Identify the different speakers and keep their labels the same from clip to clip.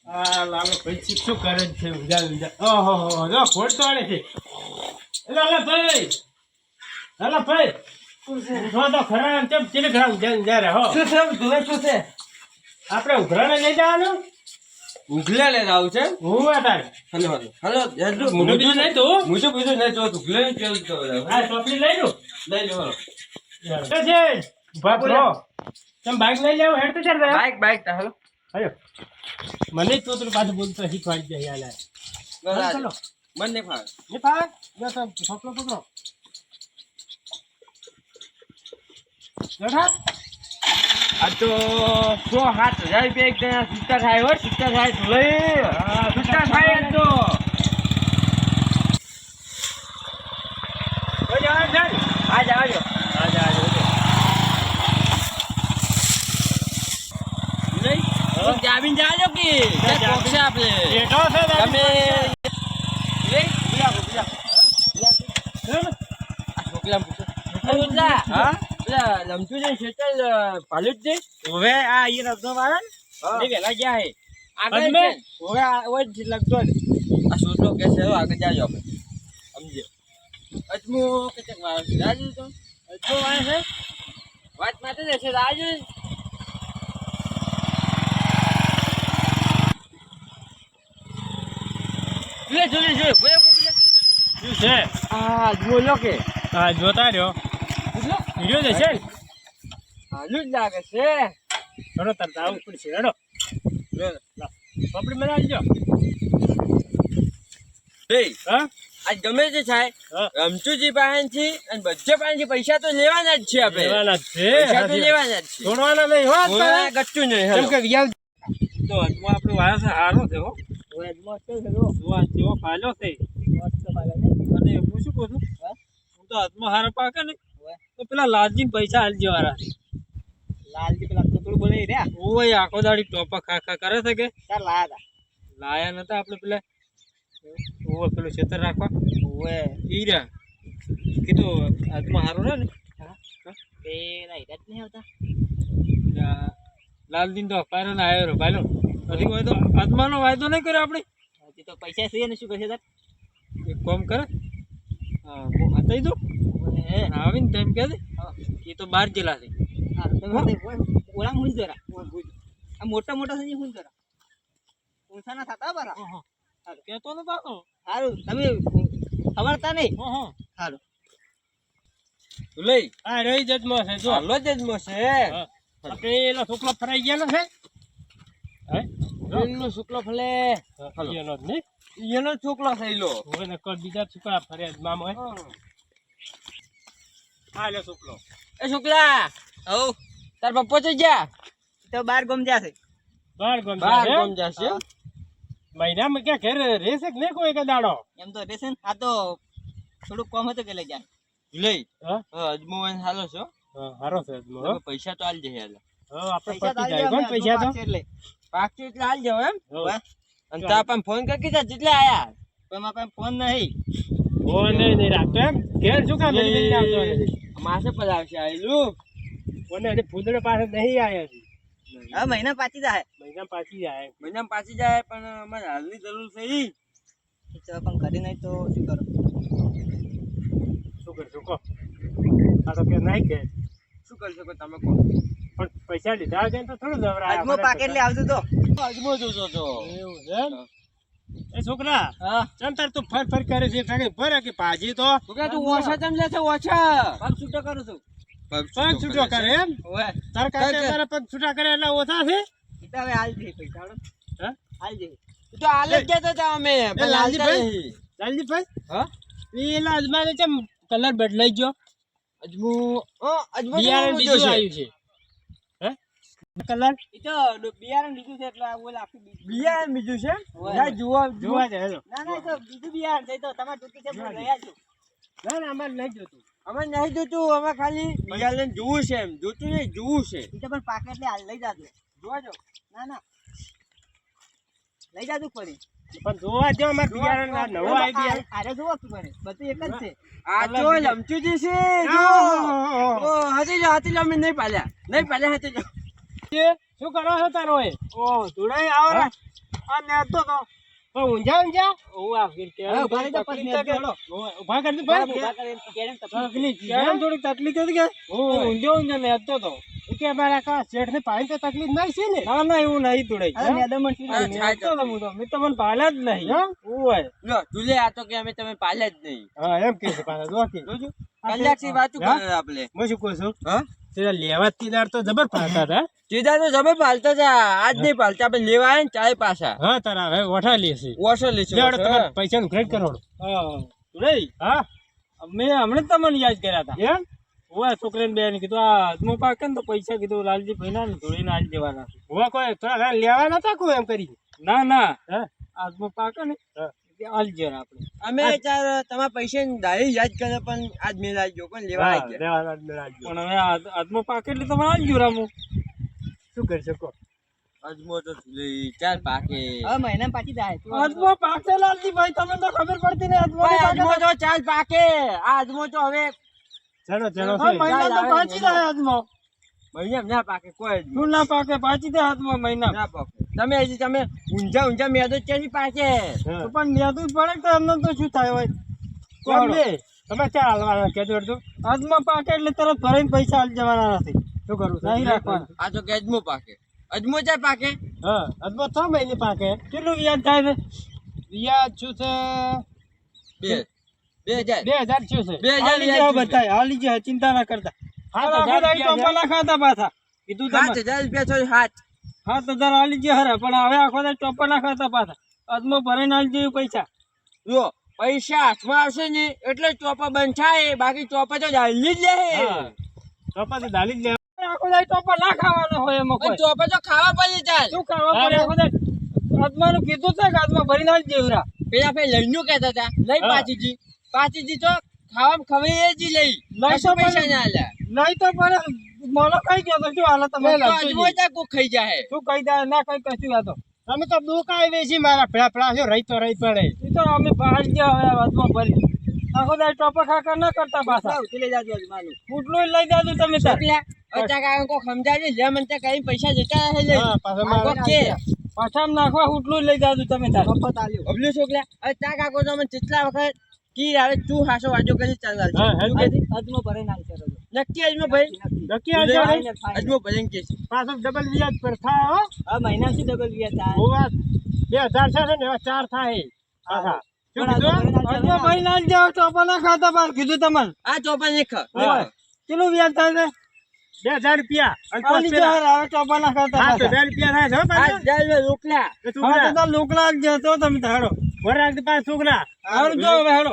Speaker 1: આ લાલો ભાઈ શું કરે છે ઉજા ઓહો જો ફોડતો આને છે લાલા ભાઈ જો તો ખરા તેમ ચીને ખરા ઉજા રે હો
Speaker 2: શું છે ધોવે શું છે?
Speaker 1: આપણે ઉઘરાણે લઈ જવાનું
Speaker 2: ઉગલે લઈને આવું છે.
Speaker 1: હું તારે
Speaker 2: હલો યાદુ
Speaker 1: મુઢું બીજું નહીં તો
Speaker 2: મુજે બીજું નહીં તો ઉગલે ને કેવું તો
Speaker 1: આ ચોપડી લઈ લો
Speaker 2: લઈ લો હલો.
Speaker 1: છે બાપરો તમે બાઈક લઈ લેવો હેડ તો ચાલ
Speaker 2: બાઈક તા હલો.
Speaker 1: આયો મને તો તું પાછું બોલતો શીખવાડી દે યાર ચલો
Speaker 2: મન ને ફાવે.
Speaker 1: ને પા જો તો પકડો બેઠા
Speaker 2: આ તો 7,000 રૂપિયા એક જણા છૂટા થાય હો. છૂટા થાય તો લઈ છૂટા થાય જ તો આવજો. જામીન જાજો કે પોક્ષે આપણે
Speaker 1: બેઠો છે
Speaker 2: તમે લમચું છે શેતલ પાલું જ
Speaker 1: હવે આ ઈ રસ્તો વાળા
Speaker 2: ને વેલા ગયા હે આગળ
Speaker 1: અજમે?
Speaker 2: હવે ઓય જ લગતો આ સોટલો કે છે આગળ જાજો આપણે સમજે અજમો કેટલાક વાર જાજો તો અજમો વાય છે વાત માટે છે જાજો જોઈ
Speaker 1: શું છે
Speaker 2: આ બોલો કે
Speaker 1: હા જોતા રહ્યો વિડીયો દેશે ને
Speaker 2: હાલું જ લાગે છે
Speaker 1: ચલો તરત આવું પડશે હેડો ચોપડી મને આપજો હા
Speaker 2: આ ગમે તે થાય
Speaker 1: હા.
Speaker 2: રમચુજી પાસેથી અને બધે પાસેથી પૈસા તો લેવાના જ છે આપણે
Speaker 1: લેવાના જ છે
Speaker 2: પૈસા તો લેવાના જ છે
Speaker 1: છોડવાના નહીં હો
Speaker 2: કોઈ ગચ્ચું નહીં
Speaker 1: કેમ
Speaker 2: હેલો.
Speaker 1: કે વ્યાજ તો હજમાં આપણો વાયો છે હારો છે હો જોવા જેવો ફાયલો છે અને હું શું કહું છું હું તો હાથમાં હારો પાકે ને તો પેલા લાલજી પૈસા હાલ જવાના
Speaker 2: લાલજી પેલા કતરું બોલાઈ રહ્યા
Speaker 1: ઓય આખો દાડી ટોપા ખા કરે છે કે
Speaker 2: તાર લાયા
Speaker 1: લાયા નતા આપણે પેલા ઓય પેલું ખેતર રાખવા
Speaker 2: ઓએ
Speaker 1: ઈ રહ્યા કીધું હાથમાં હારો રહે ને
Speaker 2: એ ના હિરાત નહીં આવતા
Speaker 1: લાલદીન તો પાયરો ને આવ્યો ભાઈલો હજી હોય તો હાથમાંનો વાયદો નહીં કર્યો આપણે
Speaker 2: હજી તો પૈસા છે ને શું કરશે તાર
Speaker 1: એક કામ કરે હા હું હતાઈ દઉં આવીને તેમ કહે એ તો બહાર જેલા છે
Speaker 2: ઓળામ હું જરા આ મોટા મોટા છે હું જરા ઊંચા ના થતા બરા
Speaker 1: કહેતો ને પાછો
Speaker 2: સારું તમે ખબરતા નહીં
Speaker 1: હા
Speaker 2: સારું
Speaker 1: લઈ આ રહી જજમો છે જો
Speaker 2: હાલો જ મો છે
Speaker 1: પેલો છોકરો ફરાઈ ગયેલો છે હે
Speaker 2: એનો શુક્લો ફલે
Speaker 1: એનો જ નહીં
Speaker 2: એનો છોકરો થયેલો
Speaker 1: હવે નકર બીજા છોકરા ફર્યા મામો હે હા લે છોકરો
Speaker 2: એ શુક્લા હો તાર પપ્પો તો જા તો બાર ગમ જાશે
Speaker 1: બાર ગમ
Speaker 2: જાશે
Speaker 1: મહિનામાં ક્યાં ઘરે રહેશે કે નહીં કોઈ એક દાડો
Speaker 2: એમ તો રહેશે ને આ તો થોડુંક કમ હતું કે લઈ જાય લઈ
Speaker 1: હા
Speaker 2: અજમો હાલો છો
Speaker 1: હારો છે અજમો
Speaker 2: પૈસા તો આલ જશે
Speaker 1: આપણે પતી જાય કોણ પૈસા તો
Speaker 2: પાકતી એટલે હાલ જાવ એમ
Speaker 1: હોવે.
Speaker 2: અને તા પણ ફોન કરી કીધા જેટલા આયા પણ મારા પાસે ફોન નહીં
Speaker 1: ઓ નહીં રાખતો એમ ઘેર શું કામ લઈને આવતો
Speaker 2: માસે પર આવશે આયલું
Speaker 1: કોને હજી ફૂદડે પાસે નહીં આવ્યા છે
Speaker 2: હવે મહિના પાછી જાય
Speaker 1: મહિના પાછી જાય
Speaker 2: મહિના પાછી જાય પણ અમારે હાલની જરૂર છે ઈ પણ કરી નહીં તો શું કરો
Speaker 1: શું કરશું કહો આ તો કે નહીં કે
Speaker 2: શું કરી શકો તમે કહો
Speaker 1: પણ પૈસા લીધા છે તો થોડું જવરાય
Speaker 2: અજમો પાકેટ લઈ આવજો તો અજમો જોજો તો
Speaker 1: એવું છે એમ? એ છોકરા
Speaker 2: હા
Speaker 1: ચમ તાર તું ફર કરે છે કાંઈ ભરે કે ભાજી તો
Speaker 2: તું ઓછા ચમ લે છે ઓછા પગ છૂટો કરું છું
Speaker 1: પગ છૂટો કરે એમ
Speaker 2: ઓએ
Speaker 1: તાર કાકે તારા પગ છૂટા કરે એટલે ઓછા છે
Speaker 2: ઈ તો હવે હાલ જઈ પૈસા
Speaker 1: હે
Speaker 2: હાલ જઈ તો હાલ જ જતો તા અમે
Speaker 1: એ લાલજીભાઈ લાલજીભાઈ
Speaker 2: હા
Speaker 1: પેલા અજમાને ચમ કલર બદલાઈ ગયો
Speaker 2: અજમો અજમો
Speaker 1: બિયારણ બીજું આવ્યું છે હે કલર
Speaker 2: ઈ તો બિયારણ બીજું છે એટલે ઓલ આખું બિયારણ બીજું છે ના
Speaker 1: જોવા જાય હેલો
Speaker 2: ના ના તો બીજું બિયારણ છે તો તમારે જોતું છે પણ ગયા છો
Speaker 1: ના ના અમારે નહીં જોતું
Speaker 2: અમે નહીં જોતું અમે ખાલી બિયારણ જોવું છે એમ જોતું નહીં જોવું છે ઈ તો પણ પાકેટ લે હાલ લઈ જાજો જોવા જો ના ના લઈ જાજો ફરી
Speaker 1: પણ જોવા જો અમારે બિયારણ ના નવો આવી બિયારણ
Speaker 2: અરે જોવો કે મને બધું એક જ છે આ જો લમચુજી છે જો ઓ હાથી જો અમે નહીં પાલ્યા હાથી જો
Speaker 1: શું કરો છો તારો એ
Speaker 2: ઓ જોડાઈ આવો ને
Speaker 1: આ નેતો તો
Speaker 3: ઊંઝા ઊંઝા
Speaker 1: હું આ ફીર કે
Speaker 3: હા, ઉભા રહી જા, પછી નેતો હેડો.
Speaker 1: ઉભા કરી દે
Speaker 3: તકલીફ
Speaker 1: થોડી તકલીફ હતી કે ઊંધો ઊંધો નેતો તો
Speaker 3: કે મારા કા શેઠ ને પાણી તો તકલીફ નહીં છે ને
Speaker 1: ના ના એવું નહીં તોડે
Speaker 3: અરે મેદાન
Speaker 1: નેતો તો હું તો મેં તો મને પાલ્યા જ નહીં ઓય
Speaker 2: લો તુલે આ તો કે અમે તમે પાલ્યા જ નહીં
Speaker 3: હા એમ કે છે પાછા જો કે
Speaker 2: જોજો કલાકથી વાતું કરે આપણે
Speaker 3: હું શું કહું છું
Speaker 2: હા
Speaker 3: તેરા લેવા તીદાર તો જબર પાતા હતા
Speaker 2: સીધા તો જમે પાલતા જા આજ નહીં પાલતા આપણે લેવા આવે ને ચાય પાછા
Speaker 3: હા તારા હવે વઠા લેશે
Speaker 2: ઓછો લેશું
Speaker 3: લેવડો તમારે પૈસા નું ક્રેડિટ કરોડો
Speaker 1: હા તોડે
Speaker 3: હા
Speaker 1: મેં હમણાં તમને યાદ કર્યા હતા
Speaker 3: એમ
Speaker 1: ઓય છોકરાને બેન કીધું આ હાથમાં પાકે ને તો પૈસા કીધું લાલજી ભાઈ ના ધોળીને આલી દેવાના
Speaker 3: હું કોઈ થોડા લેવા નતા કોઈ એમ કરી
Speaker 1: ના ના
Speaker 3: હા
Speaker 1: હાથમાં પાકે ને આલી દેવાના આપણે
Speaker 2: અમે ચાર તમારા પૈસા દાડી યાદ કરે પણ આજ મેં લાવી ગયો પણ લેવા આવી ગયા
Speaker 3: લેવાના જ મેળાજો
Speaker 1: પણ હવે હાથમાં પાકે એટલે તમારે આલી ગયું રામું
Speaker 3: શું કરી શકો
Speaker 2: અજમો તો ચાર પાકે
Speaker 3: મહિના પાછી જાય
Speaker 1: હાથમાં પાકે લાલજી ભાઈ તમને તો ખબર પડતી નહીં હાથમાં
Speaker 2: અજમો તો ચાર પાકે આ અજમો તો હવે
Speaker 3: ચલો ચલો
Speaker 1: મહિના તો પાછી જાય હાથમાં
Speaker 2: મહિના ના પાકે કોઈ જ
Speaker 1: શું ના પાકે પાછી જાય હાથમાં મહિના
Speaker 2: ના પાકે તમે હજી તમે ઊંઝા ઊંઝા મેદો ચેની પાકે
Speaker 1: તો પણ નેતું જ પડે તો એમને તો શું થાય હોય
Speaker 3: કોણ લે તમે ક્યાં હાલવાના કેજો અડધું
Speaker 1: હાથમાં પાકે એટલે તરત ભરીને પૈસા આલી જવાના નથી
Speaker 3: શું કરું
Speaker 1: નહીં રાખવાના
Speaker 2: આ તો કે અજમો પાકે અજમો ચાર પાકે
Speaker 3: હા અદબો 6 મહિને પાકે
Speaker 1: કેટલું વ્યાજ થાય છે
Speaker 3: વ્યાજ શું છે
Speaker 2: 2000
Speaker 3: 2000 શું છે
Speaker 2: 2000
Speaker 1: હાલી જાઓ બધાય, હાલી જાઓ, ચિંતા ના કરતા.
Speaker 3: હાથ
Speaker 1: આખો
Speaker 3: હજાર
Speaker 1: દાડી
Speaker 3: રૂપિયા
Speaker 1: ટોપા નાખાતા પાછા. કીધું તમે
Speaker 2: 7000 રૂપિયા થયું હાથ
Speaker 1: 7,000 હાલી ગયા હરા, પણ હવે આખો દાડી ટોપા નાખાતા પાછા. અદમો ભરાઈને હાલી જઈએ પૈસા.
Speaker 2: જો પૈસા હાથમાં આવશે ને એટલે ચોપા બંધ થાય, બાકી ચોપા તો જાળી જ લે.
Speaker 3: ચોપા તો ડાલી જ લે.
Speaker 1: આખો દાડી ટોપા ના ખાવાનો હોય એમાં
Speaker 2: પણ
Speaker 1: કોઈ.
Speaker 2: ચોપા તો ખાવા પડે ચાલ.
Speaker 1: શું ખાવા પડે આખો દાડી? અદમાનું કીધું છે કે અદમા ભરીને હાલી જઈએ હરા.
Speaker 2: પેલા લઈનું કહેતા હતા લઈ પાચીજી, પાચીજી તો ખાવા ખવાય જ લઈ
Speaker 1: લઈ તો
Speaker 2: પૈસા
Speaker 1: પણ-
Speaker 2: ના આલ્યા.
Speaker 1: નહીં તો પણ મોલો ખાઈ ગયો તો શું હાલત તમે
Speaker 2: તો અજમો ત્યાં કોક ખાઈ જાય.
Speaker 1: શું કહી દે ના કઈ કશું આ તો.
Speaker 3: અમે તો દુકાઈ વેચી મારા પેલા પેલા શું રહી તો રહી પડે.
Speaker 1: એ તો અમે બહાર ગયા હવે અદમા ભરી. આખો દાડી ટોપા ખાકા ના કરતા પાછા.
Speaker 2: લઈ જાજો અજમાનું.
Speaker 1: ઉટલું લઈ જાજો તમે તાર.
Speaker 2: પેલા અચાક આ કોક સમજાવે લે મને ત્યાં કઈ પૈસા જતા હે લઈ.
Speaker 3: હા, પાછા
Speaker 2: આ કોક છે
Speaker 1: પાછામાં નાખવા ઉટલું લઈ જાજો તમે તાર.
Speaker 2: અબલે છોકરા હવે ત્યાં કાકો તો મને કેટલા વખત કી આવે તું હાસો વાજો કરી ચાલ ચાલ.
Speaker 3: હા,
Speaker 2: શું કહેતી?
Speaker 1: અદમો ભરી નાખી કરો.
Speaker 2: નક્કી અજમો ભાઈ
Speaker 3: નક્કી આ જાણે.
Speaker 2: અજમો ભજન કે છે.
Speaker 3: પાછો ડબલ વ્યાજ પર થાય હો.
Speaker 1: આ મહિના થી ડબલ વ્યાજ થાય.
Speaker 3: હોવા 2000 છે ને એવા 4 થાય પાછા. શું કીધું?
Speaker 1: અદમો ભરી ના જાવ ટોપા ના ખાતા બાર કીધું તમને.
Speaker 2: આ ચોપા ને ખા.
Speaker 1: હોય. કેટલું વ્યાજ થાય છે?
Speaker 3: 2000 રૂપિયા. અને
Speaker 1: આલી
Speaker 3: પેલા-
Speaker 1: જાઓ હવે ટોપા ના ખાતા
Speaker 3: હા, તો
Speaker 1: પાછા.
Speaker 3: 2000 રૂપિયા થાય છે હો
Speaker 2: આ
Speaker 3: પાછા.
Speaker 2: જાલ રોકલા.
Speaker 3: એ
Speaker 1: હા,
Speaker 3: છોકરા,
Speaker 1: તો તાર લોકલા જ જતો તમે તારો.
Speaker 3: વરાગ તો પાછા છોકરા.
Speaker 1: આવજો હવે હેડો.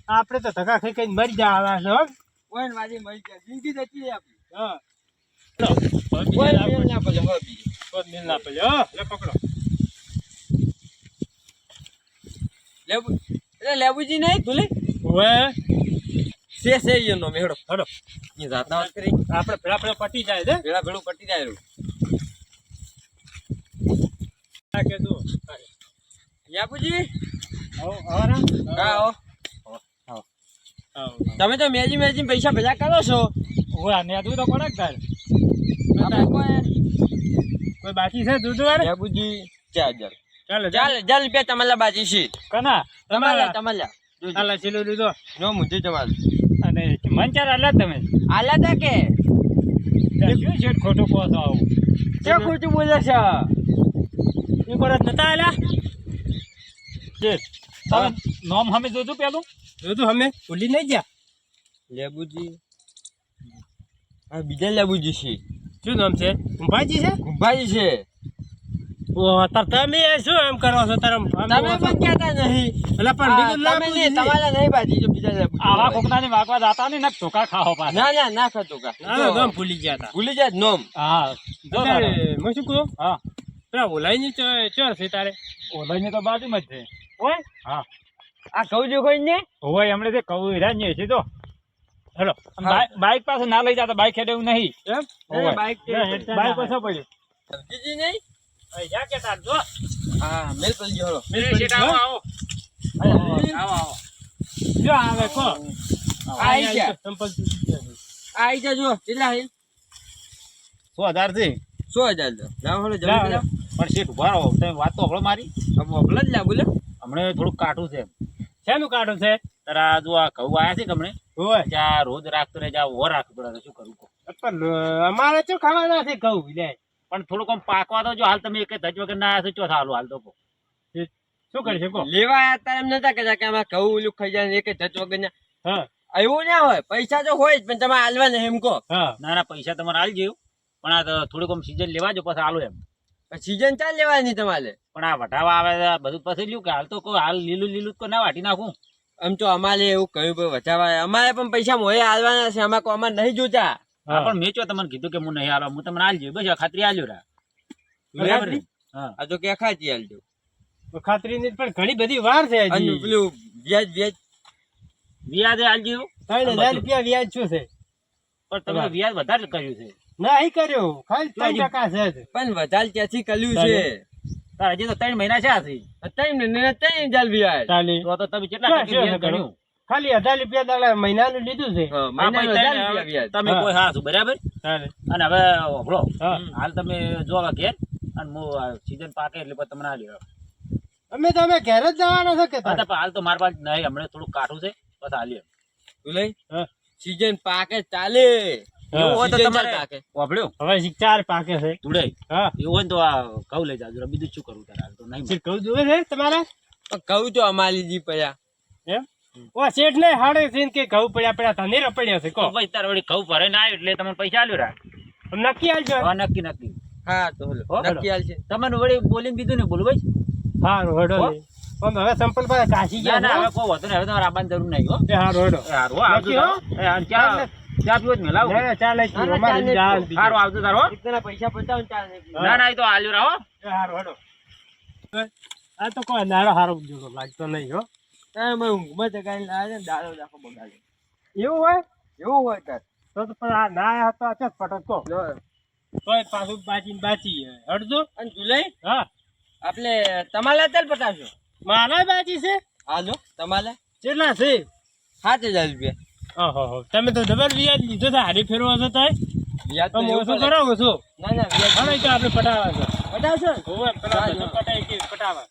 Speaker 3: આપણે તો ધક્કા ખાઈ ખાઈને મરી જવાના છે હો.
Speaker 2: ઓય ને વાજી મળી જાય. જિંદગી જતી રહે આપણી.
Speaker 3: હા.
Speaker 2: ઓય મેલ ના પડે હો બી.
Speaker 3: કોઈ મિલ ના પડે હો. લે પકડો.
Speaker 2: લેબુ એટલે લેબુજી નહીં ભૂલી
Speaker 3: ઓવે.
Speaker 2: છે એનો મેળો
Speaker 3: હડો.
Speaker 2: એ જાતના વાત કરી
Speaker 3: આપણે પેલા પેલા પટી જાય છે.
Speaker 2: ભેળા ભેળું પટી જાય રહ્યું.
Speaker 3: આ કીધું.
Speaker 2: લેબુજી
Speaker 3: આવો, આવો ને.
Speaker 2: હા હો.
Speaker 3: આવો.
Speaker 2: તમે તો મેજી મેજી પૈસા ભેગા કરો છો.
Speaker 3: ઓવે, આ નેદું તો પડે જ તારે.
Speaker 2: આપણે કોઈ
Speaker 3: કોઈ બાકી છે દૂધ વાળે?
Speaker 2: લેબુજી 4000
Speaker 3: ચાલો
Speaker 2: ચાલ ચાલ રૂપિયા તમારા બાજી છે.
Speaker 3: કના
Speaker 2: તમારા તમારા જોજો.
Speaker 3: ચાલે ચીલો દીધો
Speaker 2: જો મુદ્દે તમારું
Speaker 3: અને મંચાર આલા તમે
Speaker 2: આલા તા કે
Speaker 3: શું છે ખોટું કહો છો આવું?
Speaker 2: કે ખોટું બોલે છે.
Speaker 3: એ પરત નતા આલા છે
Speaker 2: હા.
Speaker 3: નોમ હમે જોજો પેલું જોજો હમે ભૂલી નહીં ગયા.
Speaker 2: લેબુજી આ બીજા લેબુજી છે.
Speaker 3: શું નામ છે? કુંભાજી છે.
Speaker 2: ભાઈ છે.
Speaker 3: ઓ તાર તમે શું એમ કરો છો તાર
Speaker 2: તમે પણ કહેતા નહીં.
Speaker 3: એટલે પણ બીજું
Speaker 2: તમે
Speaker 3: લાંબુ
Speaker 2: નહીં, તમારા નહીં બાજી જો બીજા લેબુજી.
Speaker 3: આવા કોકનાની વાગવા જાતા ને નક ધોકા ખાઓ પાછા.
Speaker 2: ના ના ના ખાતો કા
Speaker 3: ના નામ ભૂલી ગયા તા.
Speaker 2: ભૂલી જાય નોમ.
Speaker 3: હા જો હું શું કહું?
Speaker 1: હા.
Speaker 3: પેલા ઓલાઈની ચો છે તારે?
Speaker 1: ઓલાઈને તો બાજુમાં જ છે.
Speaker 3: ઓય
Speaker 1: હા.
Speaker 2: આ કહું છું કોઈ ને
Speaker 1: હોય હમણાં તે કહું હિરાજ છે તો. હેલો
Speaker 2: હા.
Speaker 1: બાઈક પાસે ના લઈ જતા, બાઈક હેડે એવું નહીં.
Speaker 3: એમ
Speaker 1: ઓય.
Speaker 2: બાઈક
Speaker 1: બાઈક પાસે પડ્યું.
Speaker 2: સમજી નહીં.
Speaker 3: અહીં જા કે તાર જો
Speaker 2: હા મેલ પડી ગયો.
Speaker 3: આવો આવો
Speaker 1: આવો આવો.
Speaker 3: જો આવે કો
Speaker 2: આઈ ગયા.
Speaker 3: સંપલ
Speaker 2: આઈ જા જો કેટલા હે
Speaker 3: 100,000 થી
Speaker 2: 100,000 લાવ હળો જલ્દી લાવ.
Speaker 1: પણ શેઠ ઉભા રહો તમે વાત તો હળો મારી
Speaker 2: બોલે જ લ્યા બોલે
Speaker 1: હમણે થોડુંક કાઠું છે
Speaker 3: શેનું કાઢું છે
Speaker 1: તારા જો આ ઘઉં આયા છે કે હમણે
Speaker 3: હોય
Speaker 1: જ્યાં રોજ રાખતો રહે જ્યાં ઓર રાખતો રહે શું કરું કહો
Speaker 3: પણ અમારે શું ખાવાના છે ઘઉં લે
Speaker 1: પણ થોડુંક આમ પાકવા દો જો હાલ તમે એક ધજ વગર ના આવ્યા છો ચોથા હાલો હાલ તો કહો
Speaker 3: શું કરી શકો
Speaker 2: લેવા આયા હતા એમ નતા કહેતા કે આમાં ઘઉં ઓલું ખાઈ જાય ને એક જત વગર ના
Speaker 3: હા
Speaker 2: એવું ના હોય પૈસા તો હોય જ પણ તમે હાલવા ને એમ કહો
Speaker 3: હા
Speaker 1: ના ના પૈસા તમારે હાલ જેવું પણ આ તો થોડુંક આમ સીઝન લેવા જો પછી હાલો એમ
Speaker 2: સીઝન ચાલ લેવાની તમારે
Speaker 1: પણ આ વઢાવા આવે છે, બધું પછી લ્યું કે હાલ તો કોઈ હાલ લીલું લીલું તો ના વાટી નાખું
Speaker 2: આમ તો અમારે એવું કહ્યું ભાઈ વચાવા અમારે પણ પૈસા મોએ હાલવાના છે અમારે નહીં જોતા
Speaker 1: હા પણ મેં ચો તમને કીધું કે હું નહીં હાલવા હું તમને હાલ બસ આ ખાતરી હાલ્યો રા બરાબર ને? હા
Speaker 2: આ તો કે ખાતી હાલજો
Speaker 3: ખાતરીની પણ ઘણી બધી વાર છે
Speaker 2: અને
Speaker 3: હજી
Speaker 2: પેલું વ્યાજ
Speaker 1: વ્યાજે હાલ જેવું
Speaker 3: 3000 રૂપિયા વ્યાજ શું છે
Speaker 1: પણ તમે વ્યાજ વધારે કર્યું છે
Speaker 3: નહીં કર્યો ખાલી 3% છે જ.
Speaker 2: પણ વધારે ત્યાંથી કર્યું છે
Speaker 1: તાર હજી તો 3 મહિના છે આ થી.
Speaker 2: ત્રણ 3000 વ્યાજ
Speaker 3: ચાલી
Speaker 1: તો તમે કેટલા
Speaker 3: ક્યાં
Speaker 1: ટકે
Speaker 3: છે
Speaker 1: વ્યાજ ગણ્યું?
Speaker 3: ખાલી 1000 રૂપિયા દાડા મહિનાનું લીધું છે
Speaker 2: હા,
Speaker 1: હા,
Speaker 2: મહિનાનું
Speaker 1: ભાઈ,
Speaker 2: 1000 રૂપિયા વ્યાજ
Speaker 1: તમે
Speaker 3: હા.
Speaker 1: કોઈ હા છો બરાબર
Speaker 3: ચાલે
Speaker 1: અને હવે હોભળો
Speaker 3: હા
Speaker 1: હાલ તમે જો હવે ઘેર અને હું સીઝન પાકે એટલે પછી તમને હાલ્યો
Speaker 3: અમે તો અમે ઘેર જ જવાના છે કે
Speaker 1: હા,
Speaker 3: તારે?
Speaker 1: તો હાલ તો મારા પાસે નહીં હમણાં થોડું કાઠું છે પછી હાલ્યો
Speaker 2: તું લઈ
Speaker 3: હા.
Speaker 2: સીઝન પાકે ચાલે
Speaker 1: એવું હોય તો
Speaker 2: season
Speaker 1: તમારે
Speaker 2: પાકે
Speaker 1: હોભળ્યો
Speaker 3: હવે જી 4 પાકે છે
Speaker 1: જોડે
Speaker 3: હા
Speaker 1: એવું હોય ને તો આ ઘઉં લઈ જાજો બીજું શું કરું તારે હાલ તો નહીં
Speaker 3: શેઠ કહું જોવે છે તમારે
Speaker 2: પણ કહું તો અમારી જી પડ્યા
Speaker 3: એમ ઓ શેઠ ને હાડે છે કે ઘઉં પડ્યા તને રપડ્યા છે કો
Speaker 1: તો ભાઈ તારે વળી ઘઉં ભરે ના આવ્યું એટલે તમને પૈસા આલ્યો રા
Speaker 3: નક્કી આવજો
Speaker 1: હા નક્કી નક્કી
Speaker 2: હા તો હલો
Speaker 1: હો,
Speaker 2: નક્કી હાલ છે
Speaker 1: તમને વળી બોલીને બીજું ને બોલું ભાઈ
Speaker 3: હારું હેડો
Speaker 1: હો?
Speaker 3: ને. પણ હવે સંપલ પાસે કાશી
Speaker 1: ના ના
Speaker 3: ગયા
Speaker 1: હવે કોઈ વાંધો નહીં હવે તમારે આવવાની જરૂર નહીં હો
Speaker 3: એ હારું હેડો
Speaker 1: સારું હો, આવજો
Speaker 3: નક્કી હો?
Speaker 1: તારો. એ, અને ચા પીવો જ મેલાવો
Speaker 3: ના, ના, ચાલે જ
Speaker 2: ના, ના,
Speaker 3: અમારે
Speaker 2: ચાલે જ.
Speaker 3: જાન બીજું.
Speaker 1: સારું આવજો તારો હો.
Speaker 2: એકના પૈસા 55 ચાલે
Speaker 1: ના ના એ તો આલ્યો રહો
Speaker 3: એ હારું હેડો આ તો કોઈ નારો હારો જોડો લાગતો નહીં હો
Speaker 2: મેં ઊંઘમાં જગાઈને લાવ્યા છે ને દાડો દાખો બગાડ્યો
Speaker 3: એવું હોય
Speaker 2: એવું હોય તાર
Speaker 3: તો પણ આ ના આયા તો અચસ પટકો
Speaker 2: લો.
Speaker 3: તોય પાછું બાચી હડજો
Speaker 2: અને જુલાઈ
Speaker 3: હા
Speaker 2: આપણે તમારા ચાલ પટાવશો
Speaker 3: મારા બાચી છે
Speaker 2: હાલો તમારા
Speaker 3: કેટલા છે
Speaker 2: 7000 રૂપિયા
Speaker 3: ઓહો તમે તો જબર વ્યાજ લીધો છે હારી ફેરવા છો તોય
Speaker 2: વ્યાજ
Speaker 3: તો
Speaker 2: તો એવું
Speaker 3: મોસું
Speaker 2: પડે.
Speaker 3: કરાવો છો
Speaker 2: ના ના વ્યાજ
Speaker 3: હવે તો આપણે પટાવા છે
Speaker 2: પટાવશો ને?
Speaker 3: હોવે પેલા
Speaker 2: હા,
Speaker 3: બધા પટાઈ કે પટાવા